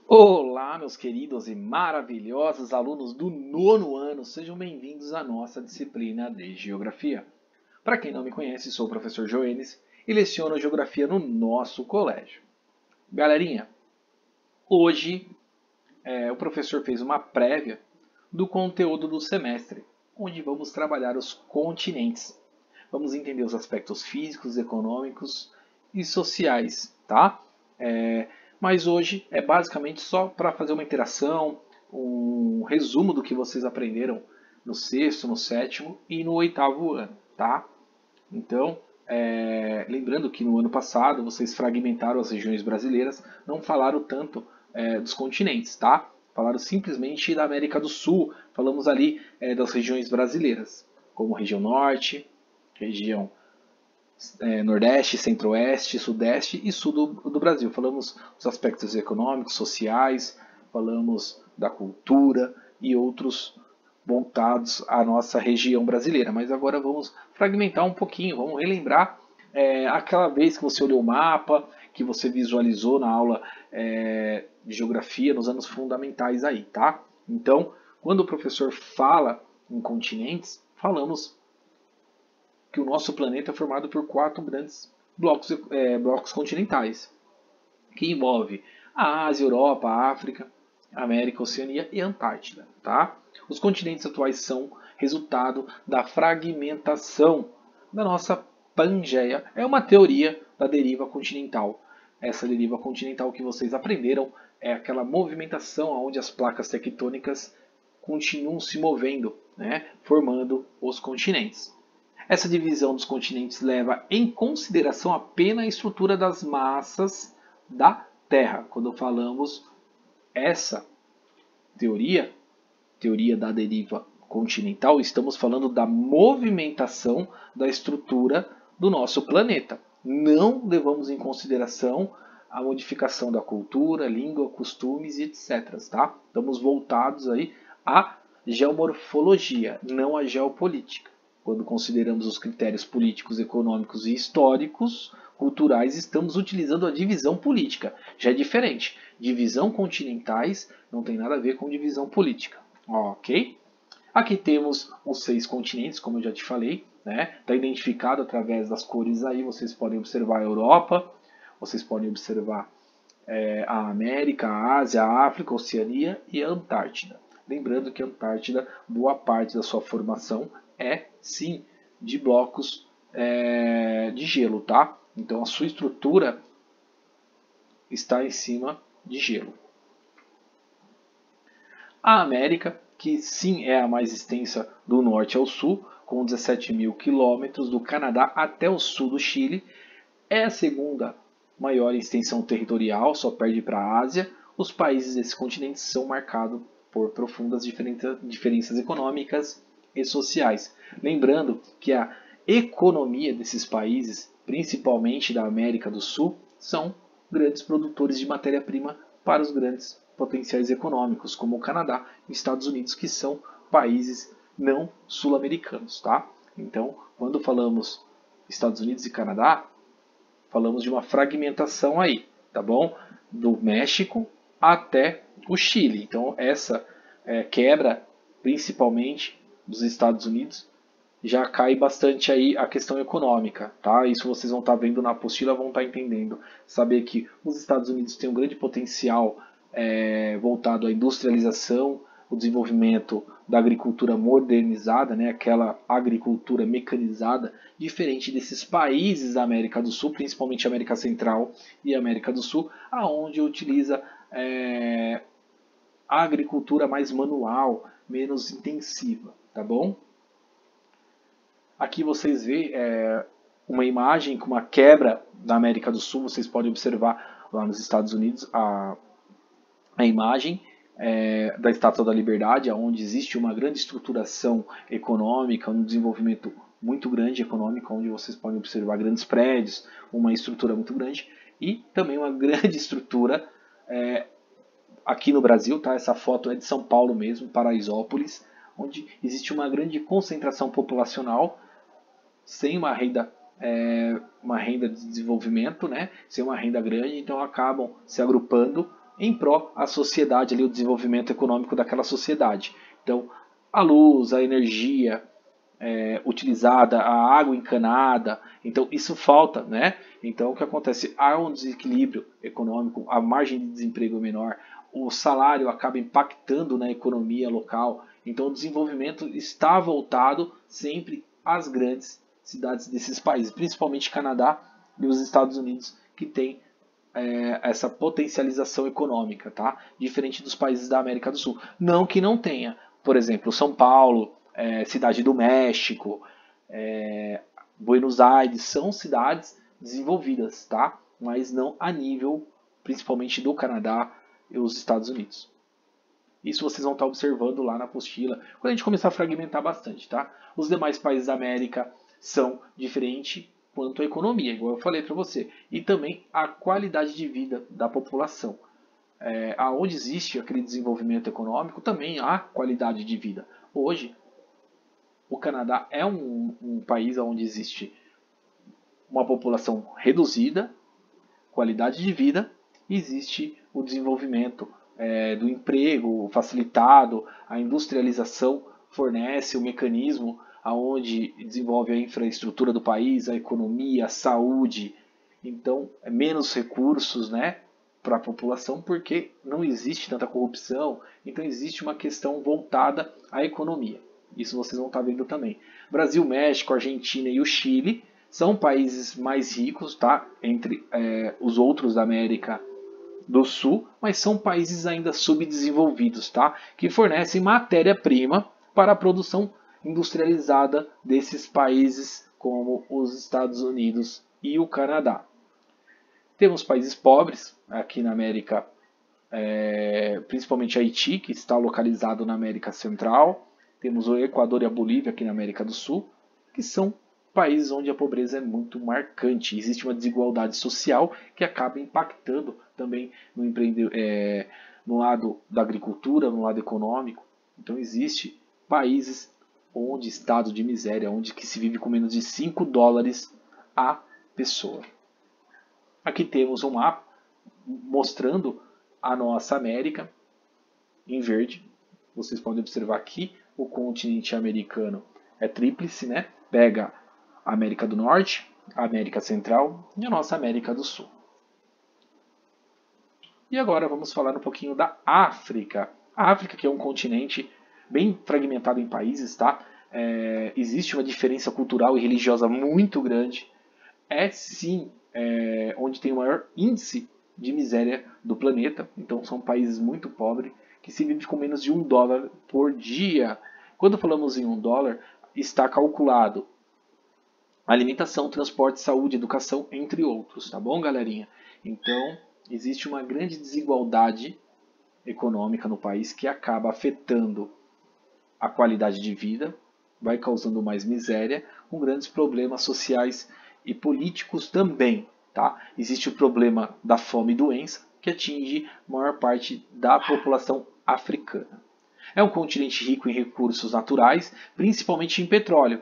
Olá, meus queridos e maravilhosos alunos do nono ano, sejam bem-vindos à nossa disciplina de Geografia. Para quem não me conhece, sou o professor Joenis e leciono Geografia no nosso colégio. Galerinha, hoje o professor fez uma prévia do conteúdo do semestre, onde vamos trabalhar os continentes. Vamos entender os aspectos físicos, econômicos e sociais, tá? Mas hoje é basicamente só para fazer uma interação, um resumo do que vocês aprenderam no sexto, no sétimo e no oitavo ano, tá? Então, lembrando que no ano passado vocês fragmentaram as regiões brasileiras, não falaram tanto dos continentes, tá? Falaram simplesmente da América do Sul, falamos ali das regiões brasileiras, como região norte, região Nordeste, Centro-Oeste, Sudeste e Sul do Brasil. Falamos dos aspectos econômicos, sociais, falamos da cultura e outros voltados à nossa região brasileira. Mas agora vamos fragmentar um pouquinho, vamos relembrar aquela vez que você olhou o mapa, que você visualizou na aula de geografia nos anos fundamentais aí, tá? Então, quando o professor fala em continentes, falamos que o nosso planeta é formado por 4 grandes blocos continentais, que envolve a Ásia, Europa, a África, a América, a Oceania e a Antártida. Tá? Os continentes atuais são resultado da fragmentação da nossa Pangeia. É uma teoria da deriva continental. Essa deriva continental que vocês aprenderam é aquela movimentação onde as placas tectônicas continuam se movendo, né, formando os continentes. Essa divisão dos continentes leva em consideração apenas a estrutura das massas da Terra. Quando falamos essa teoria da deriva continental, estamos falando da movimentação da estrutura do nosso planeta. Não levamos em consideração a modificação da cultura, língua, costumes e etc. Tá? Estamos voltados aí à geomorfologia, não à geopolítica. Quando consideramos os critérios políticos, econômicos e históricos, culturais, estamos utilizando a divisão política. Já é diferente. Divisão continentais não tem nada a ver com divisão política. Ok? Aqui temos os 6 continentes, como eu já te falei. Está identificado através das cores aí. Vocês podem observar a Europa, vocês podem observar a América, a Ásia, a África, a Oceania e a Antártida. Lembrando que a Antártida, boa parte da sua formação sim, de blocos de gelo, tá? Então a sua estrutura está em cima de gelo. A América, que sim é a mais extensa do norte ao sul, com 17 mil quilômetros do Canadá até o sul do Chile, é a segunda maior extensão territorial, só perde para a Ásia. Os países desse continente são marcados por profundas diferenças econômicas e sociais. Lembrando que a economia desses países, principalmente da América do Sul, são grandes produtores de matéria-prima para os grandes potenciais econômicos, como o Canadá e Estados Unidos, que são países não sul-americanos. Tá? Então, quando falamos Estados Unidos e Canadá, falamos de uma fragmentação aí, tá bom? Do México até o Chile. Então, essa quebra, principalmente dos Estados Unidos, já cai bastante aí a questão econômica, tá? Isso vocês vão estar vendo na apostila, vão estar entendendo. Saber que os Estados Unidos têm um grande potencial voltado à industrialização, o desenvolvimento da agricultura modernizada, né? Aquela agricultura mecanizada, diferente desses países da América do Sul, principalmente América Central e América do Sul, aonde utiliza a agricultura mais manual, menos intensiva, tá bom? Aqui vocês veem uma imagem com uma quebra da América do Sul. Vocês podem observar lá nos Estados Unidos a imagem da Estátua da Liberdade, onde existe uma grande estruturação econômica, um desenvolvimento muito grande econômico, onde vocês podem observar grandes prédios, uma estrutura muito grande e também uma grande estrutura aqui no Brasil, tá? Essa foto é de São Paulo mesmo, Paraisópolis, onde existe uma grande concentração populacional sem uma renda de desenvolvimento, né? Sem uma renda grande, então acabam se agrupando em pró à sociedade, ali, o desenvolvimento econômico daquela sociedade. Então, a luz, a energia utilizada, a água encanada, então isso falta, né? Então o que acontece? Há um desequilíbrio econômico, a margem de desemprego é menor, o salário acaba impactando na economia local, então o desenvolvimento está voltado sempre às grandes cidades desses países, principalmente Canadá e os Estados Unidos, que têm essa potencialização econômica, tá? Diferente dos países da América do Sul. Não que não tenha, por exemplo, São Paulo, Cidade do México, Buenos Aires, são cidades desenvolvidas, tá? Mas não a nível, principalmente do Canadá e os Estados Unidos. Isso vocês vão estar observando lá na apostila, quando a gente começar a fragmentar bastante, tá? Os demais países da América são diferentes quanto à economia, igual eu falei para você, e também a qualidade de vida da população. Aonde existe aquele desenvolvimento econômico, também há qualidade de vida. Hoje, o Canadá é um país onde existe uma população reduzida, qualidade de vida, e existe o desenvolvimento do emprego facilitado, a industrialização fornece o mecanismo aonde desenvolve a infraestrutura do país, a economia, a saúde. Então, menos recursos, né, para a população, porque não existe tanta corrupção, então existe uma questão voltada à economia. Isso vocês vão estar vendo também. Brasil, México, Argentina e o Chile são países mais ricos, tá? Entre os outros da América do Sul, mas são países ainda subdesenvolvidos, tá? Que fornecem matéria-prima para a produção industrializada desses países como os Estados Unidos e o Canadá. Temos países pobres aqui na América, principalmente Haiti, que está localizado na América Central. Temos o Equador e a Bolívia aqui na América do Sul, que são países onde a pobreza é muito marcante. Existe uma desigualdade social que acaba impactando também no lado da agricultura, no lado econômico. Então existe países onde estado de miséria, onde que se vive com menos de 5 dólares a pessoa. Aqui temos um mapa mostrando a nossa América em verde. Vocês podem observar aqui o continente americano é tríplice, né? Pega a América do Norte, a América Central e a nossa América do Sul. E agora vamos falar um pouquinho da África. A África, que é um continente bem fragmentado em países, tá? Existe uma diferença cultural e religiosa muito grande. É sim onde tem o maior índice de miséria do planeta. Então são países muito pobres que se vive com menos de $1 por dia. Quando falamos em $1, está calculado alimentação, transporte, saúde, educação, entre outros, tá bom, galerinha? Então, existe uma grande desigualdade econômica no país que acaba afetando a qualidade de vida, vai causando mais miséria, com grandes problemas sociais e políticos também, tá? Existe o problema da fome e doença, que atinge a maior parte da população africana. É um continente rico em recursos naturais, principalmente em petróleo,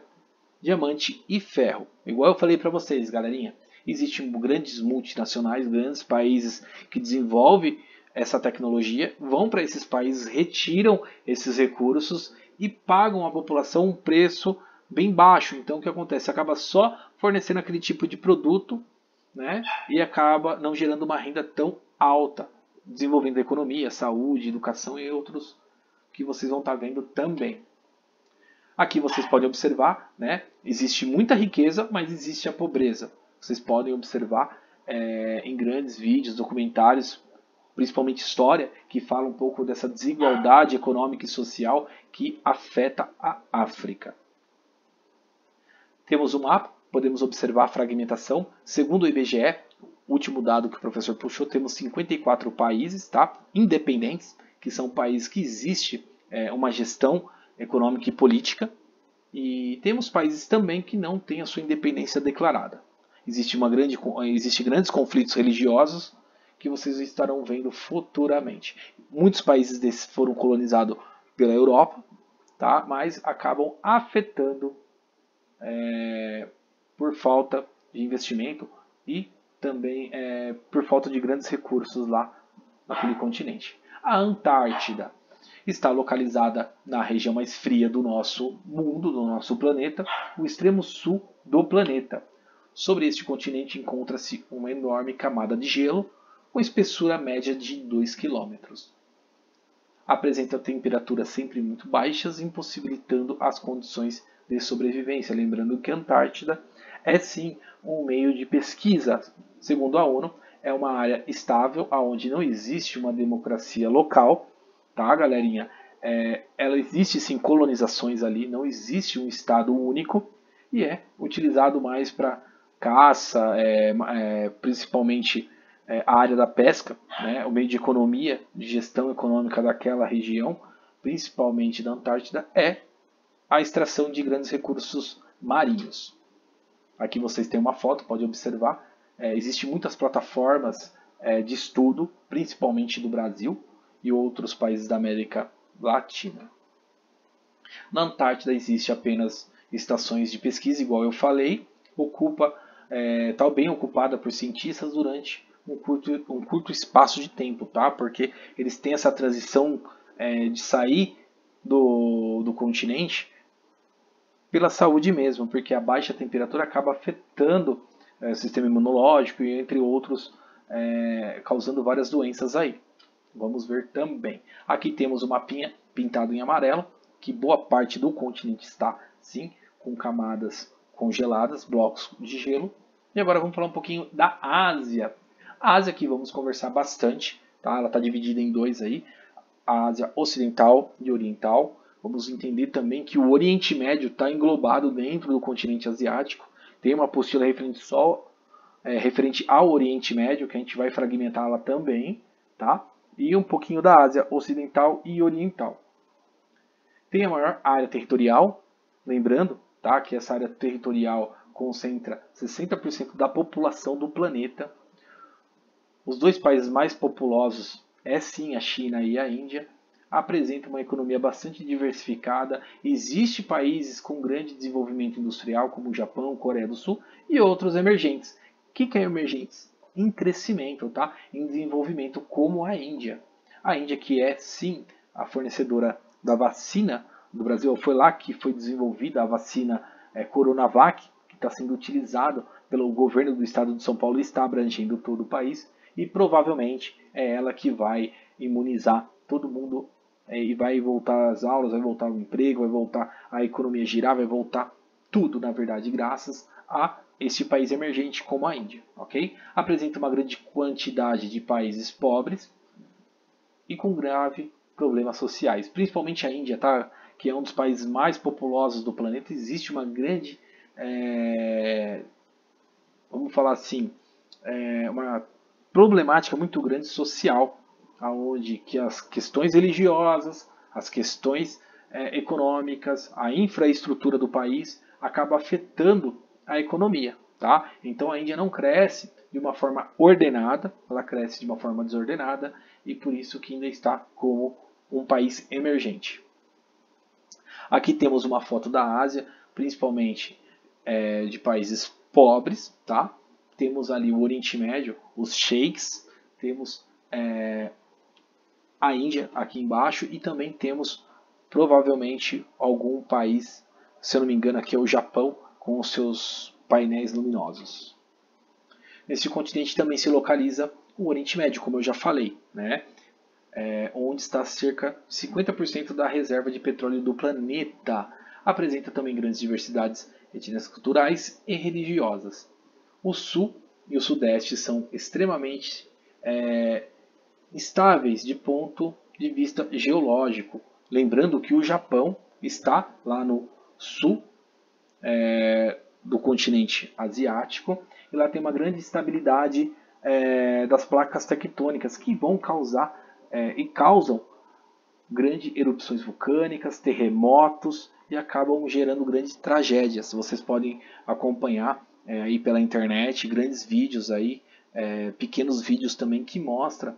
diamante e ferro. Igual eu falei para vocês, galerinha, existem grandes multinacionais, grandes países que desenvolvem essa tecnologia, vão para esses países, retiram esses recursos e pagam à população um preço bem baixo. Então o que acontece? Acaba só fornecendo aquele tipo de produto, né? E acaba não gerando uma renda tão alta, desenvolvendo a economia, saúde, educação e outros que vocês vão estar vendo também. Aqui vocês podem observar, né? Existe muita riqueza, mas existe a pobreza. Vocês podem observar em grandes vídeos, documentários, principalmente história, que fala um pouco dessa desigualdade econômica e social que afeta a África. Temos um mapa, podemos observar a fragmentação. Segundo o IBGE, último dado que o professor puxou, temos 54 países, tá? Independentes, que são países que existe uma gestão econômica e política, e temos países também que não têm a sua independência declarada. Existe grandes conflitos religiosos que vocês estarão vendo futuramente. Muitos países desses foram colonizados pela Europa, tá? Mas acabam afetando por falta de investimento e também por falta de grandes recursos lá naquele continente. A Antártida está localizada na região mais fria do nosso mundo, do nosso planeta, o extremo sul do planeta. Sobre este continente encontra-se uma enorme camada de gelo, com espessura média de 2 km. Apresenta temperaturas sempre muito baixas, impossibilitando as condições de sobrevivência. Lembrando que a Antártida é sim um meio de pesquisa. Segundo a ONU, é uma área estável, onde não existe uma democracia local, tá, galerinha? Ela existe sim colonizações ali, não existe um estado único e é utilizado mais para caça, principalmente a área da pesca, né, o meio de economia, de gestão econômica daquela região, principalmente da Antártida, é a extração de grandes recursos marinhos. Aqui vocês têm uma foto, pode observar. Existem muitas plataformas de estudo, principalmente do Brasil e outros países da América Latina. Na Antártida existe apenas estações de pesquisa, igual eu falei, está bem ocupada por cientistas durante um curto espaço de tempo, tá? Porque eles têm essa transição de sair do continente pela saúde mesmo, porque a baixa temperatura acaba afetando o sistema imunológico e entre outros, causando várias doenças aí. Vamos ver também. Aqui temos o mapinha pintado em amarelo, que boa parte do continente está, sim, com camadas congeladas, blocos de gelo. E agora vamos falar um pouquinho da Ásia. A Ásia aqui vamos conversar bastante, tá? Ela está dividida em dois aí, a Ásia Ocidental e Oriental. Vamos entender também que o Oriente Médio está englobado dentro do continente asiático. Tem uma apostila referente ao Oriente Médio, que a gente vai fragmentá-la também, tá? E um pouquinho da Ásia Ocidental e Oriental. Tem a maior área territorial, lembrando, tá, que essa área territorial concentra 60% da população do planeta. Os dois países mais populosos é sim a China e a Índia. Apresenta uma economia bastante diversificada. Existem países com grande desenvolvimento industrial, como o Japão, Coreia do Sul, e outros emergentes. O que é emergentes? Em crescimento, tá? Em desenvolvimento, como a Índia. A Índia, que é sim a fornecedora da vacina do Brasil, foi lá que foi desenvolvida a vacina Coronavac, que está sendo utilizado pelo governo do estado de São Paulo e está abrangendo todo o país. E provavelmente é ela que vai imunizar todo mundo e vai voltar às aulas, vai voltar ao emprego, vai voltar a economia a girar, vai voltar tudo, na verdade, graças a este país emergente como a Índia, ok? Apresenta uma grande quantidade de países pobres e com grave problemas sociais, principalmente a Índia, tá? Que é um dos países mais populosos do planeta. Existe uma grande, vamos falar assim, uma problemática muito grande social, onde que as questões religiosas, as questões econômicas, a infraestrutura do país acaba afetando a economia, tá? Então a Índia não cresce de uma forma ordenada, ela cresce de uma forma desordenada e por isso que ainda está como um país emergente. Aqui temos uma foto da Ásia, principalmente de países pobres, tá? Temos ali o Oriente Médio, os sheiks, temos a Índia aqui embaixo e também temos provavelmente algum país, se eu não me engano aqui é o Japão, com os seus painéis luminosos. Nesse continente também se localiza o Oriente Médio, como eu já falei, né? Onde está cerca de 50% da reserva de petróleo do planeta. Apresenta também grandes diversidades étnicas, culturais e religiosas. O sul e o sudeste são extremamente estáveis de ponto de vista geológico. Lembrando que o Japão está lá no sul do continente asiático e lá tem uma grande estabilidade das placas tectônicas que vão causar e causam grandes erupções vulcânicas, terremotos e acabam gerando grandes tragédias. Vocês podem acompanhar aí pela internet grandes vídeos aí, pequenos vídeos também que mostram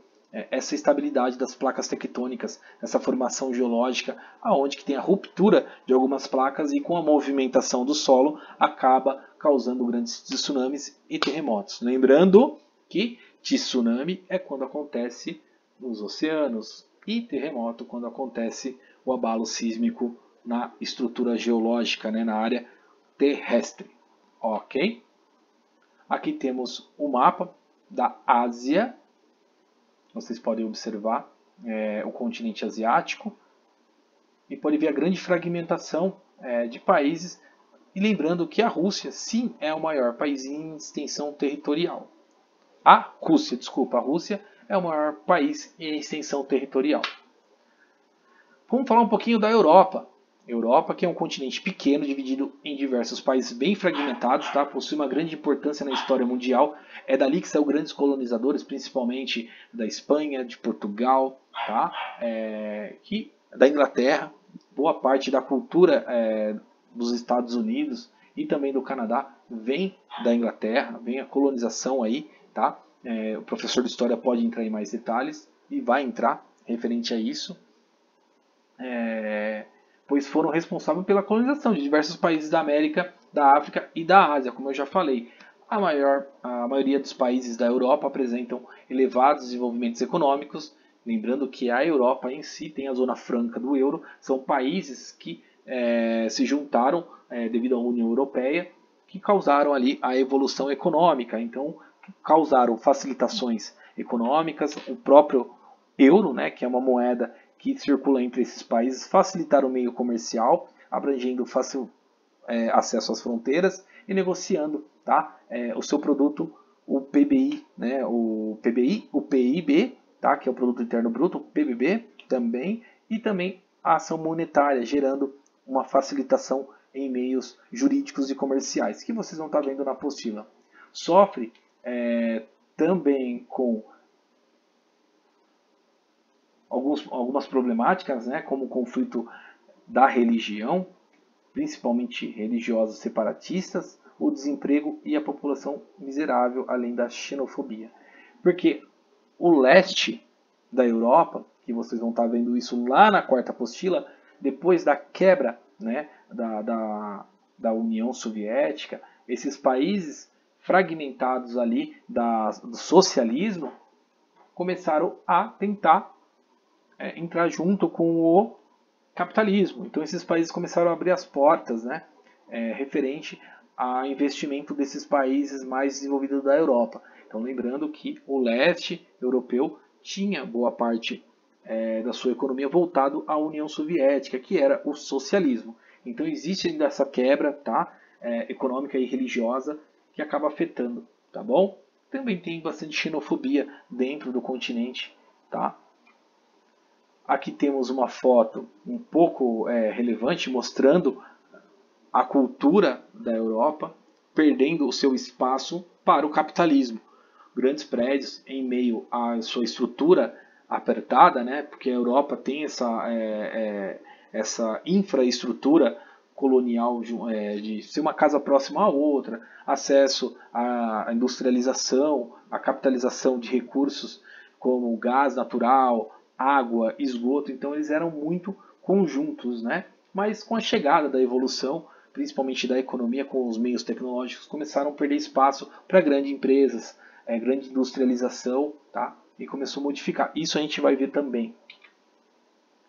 essa estabilidade das placas tectônicas, essa formação geológica, aonde que tem a ruptura de algumas placas e com a movimentação do solo acaba causando grandes tsunamis e terremotos. Lembrando que tsunami é quando acontece nos oceanos e terremoto quando acontece o abalo sísmico na estrutura geológica, né, na área terrestre. Ok? Aqui temos o mapa da Ásia. Vocês podem observar o continente asiático e pode ver a grande fragmentação de países. E lembrando que a Rússia, sim, é o maior país em extensão territorial. A Rússia é o maior país em extensão territorial. Vamos falar um pouquinho da Europa. Europa, que é um continente pequeno, dividido em diversos países bem fragmentados, tá? Possui uma grande importância na história mundial. É dali que saíram grandes colonizadores, principalmente da Espanha, de Portugal, tá? Da Inglaterra. Boa parte da cultura dos Estados Unidos e também do Canadá vem da Inglaterra, vem a colonização aí, tá? O professor de história pode entrar em mais detalhes e vai entrar referente a isso. Pois foram responsáveis pela colonização de diversos países da América, da África e da Ásia, como eu já falei. A maioria dos países da Europa apresentam elevados desenvolvimentos econômicos, lembrando que a Europa em si tem a zona franca do euro, são países que se juntaram devido à União Europeia, que causaram ali a evolução econômica, então causaram facilitações econômicas, o próprio euro, né, que é uma moeda que circula entre esses países, facilitar o meio comercial, abrangendo fácil acesso às fronteiras e negociando, tá, o seu produto, o PBI, né, o PIB, tá, que é o Produto Interno Bruto, o PBB também, e também a ação monetária, gerando uma facilitação em meios jurídicos e comerciais, que vocês vão estar vendo na apostila. Sofre também com algumas problemáticas, né, como o conflito da religião, principalmente religiosos separatistas, o desemprego e a população miserável, além da xenofobia. Porque o leste da Europa, que vocês vão estar vendo isso lá na quarta apostila, depois da quebra, né, da União Soviética, esses países fragmentados ali do socialismo começaram a tentar entrar junto com o capitalismo. Então esses países começaram a abrir as portas, né, referente a investimento desses países mais desenvolvidos da Europa. Então lembrando que o leste europeu tinha boa parte da sua economia voltado à União Soviética, que era o socialismo. Então existe ainda essa quebra, tá, econômica e religiosa que acaba afetando, tá bom? Também tem bastante xenofobia dentro do continente, tá? Aqui temos uma foto um pouco relevante mostrando a cultura da Europa perdendo o seu espaço para o capitalismo. Grandes prédios em meio à sua estrutura apertada, né? Porque a Europa tem essa infraestrutura colonial de ser uma casa próxima à outra, acesso à industrialização, à capitalização de recursos como gás natural, água, esgoto, então eles eram muito conjuntos, né? Mas com a chegada da evolução, principalmente da economia com os meios tecnológicos, começaram a perder espaço para grandes empresas, grande industrialização, tá? E começou a modificar. Isso a gente vai ver também.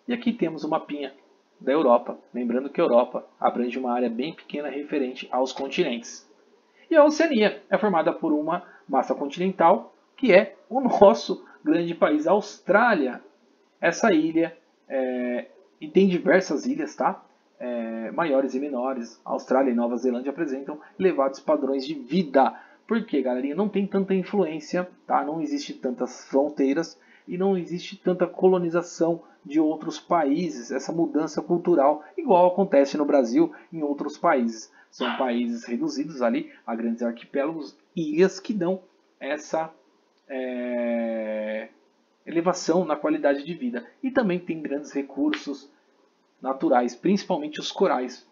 E aqui temos o mapinha da Europa, lembrando que a Europa abrange uma área bem pequena referente aos continentes. E a Oceania é formada por uma massa continental, que é o nosso grande país, a Austrália. Essa ilha, e tem diversas ilhas, tá? Maiores e menores. A Austrália e Nova Zelândia apresentam elevados padrões de vida. Porque, galerinha, não tem tanta influência, tá? Não existe tantas fronteiras e não existe tanta colonização de outros países, essa mudança cultural, igual acontece no Brasil e em outros países. São países reduzidos ali a grandes arquipélagos, ilhas que dão essa elevação na qualidade de vida. E também tem grandes recursos naturais, principalmente os corais,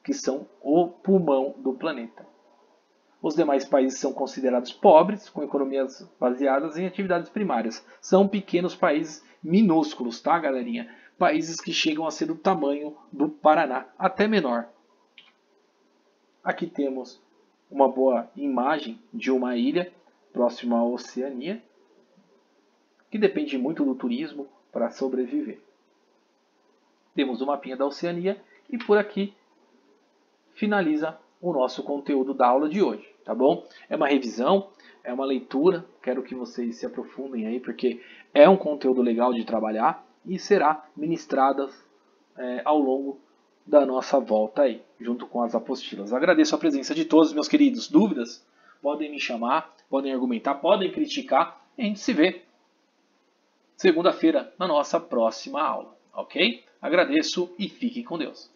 que são o pulmão do planeta. Os demais países são considerados pobres, com economias baseadas em atividades primárias. São pequenos países minúsculos, tá, galerinha? Países que chegam a ser do tamanho do Paraná, até menor. Aqui temos uma boa imagem de uma ilha próxima à Oceania. que depende muito do turismo para sobreviver. Temos o mapinha da Oceania e por aqui finaliza o nosso conteúdo da aula de hoje, tá bom? É uma revisão, é uma leitura, quero que vocês se aprofundem aí, porque é um conteúdo legal de trabalhar e será ministrada ao longo da nossa volta aí, junto com as apostilas. Agradeço a presença de todos, meus queridos. Dúvidas? Podem me chamar, podem argumentar, podem criticar. E a gente se vê segunda-feira na nossa próxima aula, ok? Agradeço e fiquem com Deus.